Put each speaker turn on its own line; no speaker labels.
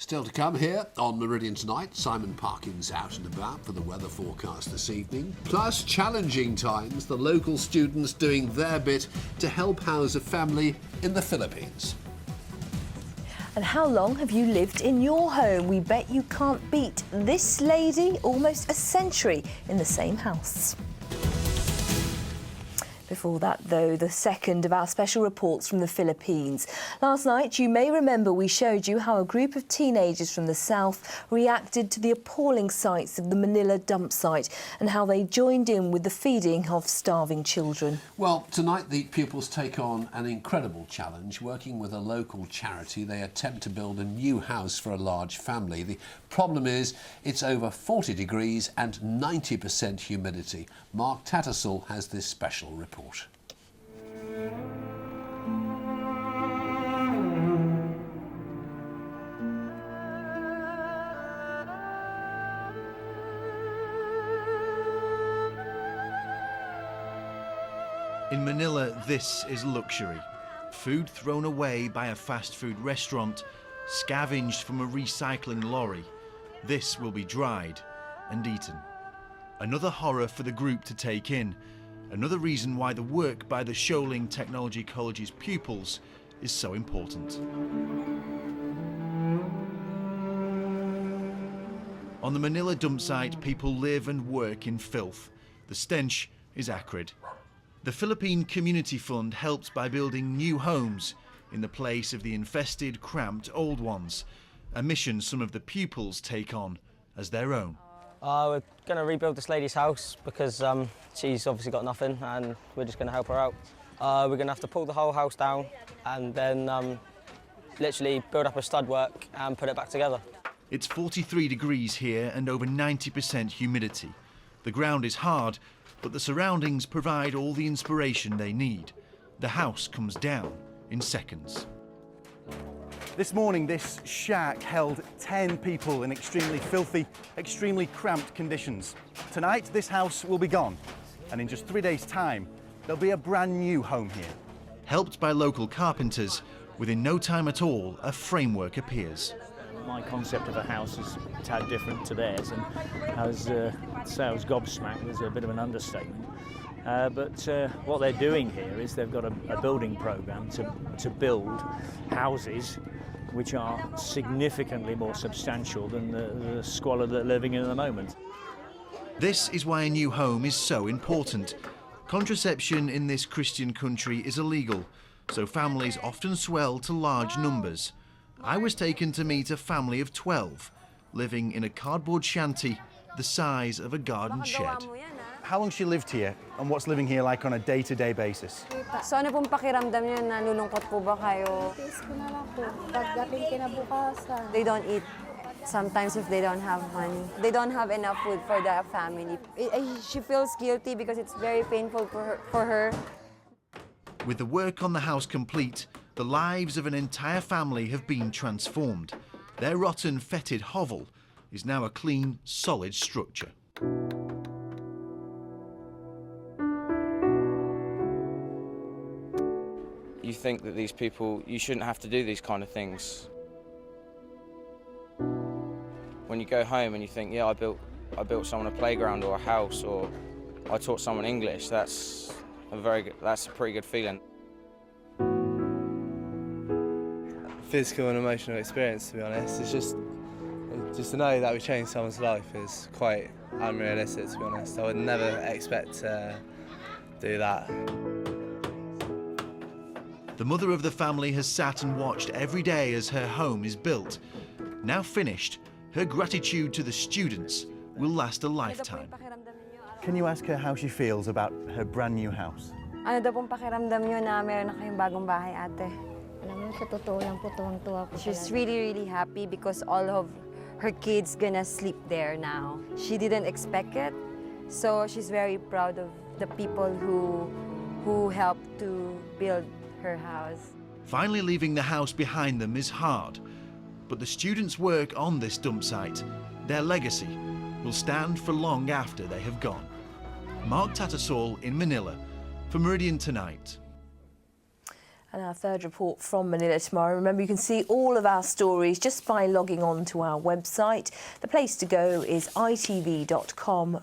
Still to come here on Meridian Tonight, Simon Parkin's out and about for the weather forecast this evening. Plus, challenging times, the local students doing their bit to help house a family in the Philippines.
And how long have you lived in your home? We bet you can't beat this lady, almost a century in the same house. Before that, though, the second of our special reports from the Philippines. Last night, you may remember we showed you how a group of teenagers from the south reacted to the appalling sights of the Manila dump site and how they joined in with the feeding of starving children.
Well, tonight the pupils take on an incredible challenge. Working with a local charity, they attempt to build a new house for a large family. The problem is it's over 40 degrees and 90% humidity. Mark Tattersall has this special report.
In Manila, this is luxury. Food thrown away by a fast food restaurant, scavenged from a recycling lorry. This will be dried and eaten. Another horror for the group to take in. Another reason why the work by the Sholing Technology College's pupils is so important. On the Manila dump site, people live and work in filth. The stench is acrid. The Philippine Community Fund helps by building new homes in the place of the infested, cramped old ones, a mission some of the pupils take on as their own.
We're going to rebuild this lady's house because she's obviously got nothing and we're just going to help her out. We're going to have to pull the whole house down and then literally build up a stud work and put it back together.
It's 43 degrees here and over 90% humidity. The ground is hard, but the surroundings provide all the inspiration they need. The house comes down in seconds.
This morning, this shack held 10 people in extremely filthy, extremely cramped conditions. Tonight, this house will be gone, and in just 3 days' time, there'll be a brand new home here.
Helped by local carpenters, within no time at all, a framework appears.
My concept of a house is a tad different to theirs, and I was gobsmacked was a bit of an understatement. But what they're doing here is they've got a building program to build houses which are significantly more substantial than the squalor they're living in at the moment.
This is why a new home is so important. Contraception in this Christian country is illegal, so families often swell to large numbers. I was taken to meet a family of 12, living in a cardboard shanty the size of a garden shed.
How long she lived here, and what's living here like on a day-to-day basis?
So ano pong pakiramdam niyo? Nalulungkot po ba kayo? They don't eat sometimes if they don't have money. They don't have enough food for the family. She feels guilty because it's very painful for her.
With the work on the house complete, the lives of an entire family have been transformed. Their rotten, fetid hovel is now a clean, solid structure.
You think that these people, you shouldn't have to do these kind of things. When you go home and you think, yeah, I built someone a playground or a house, or I taught someone English, that's a pretty good feeling.
Physical and emotional experience, to be honest. It's just to know that we changed someone's life is quite unrealistic, to be honest. I would never expect to do that.
The mother of the family has sat and watched every day as her home is built. Now finished, her gratitude to the students will last a lifetime.
Can you ask her how she feels about her brand new house?
Ano daw pong pakiramdam niyo na meron na kayong bagong bahay, ate?
Alam mo, sa totoo lang po, tuwang-tuwa po.
She's really happy because all of her kids gonna sleep there now. She didn't expect it, so she's very proud of the people who helped to build her house.
Finally leaving the house behind them is hard, but the students' work on this dump site, their legacy, will stand for long after they have gone. Mark Tattersall in Manila for Meridian Tonight.
And our third report from Manila tomorrow. Remember, you can see all of our stories just by logging on to our website. The place to go is itv.com/.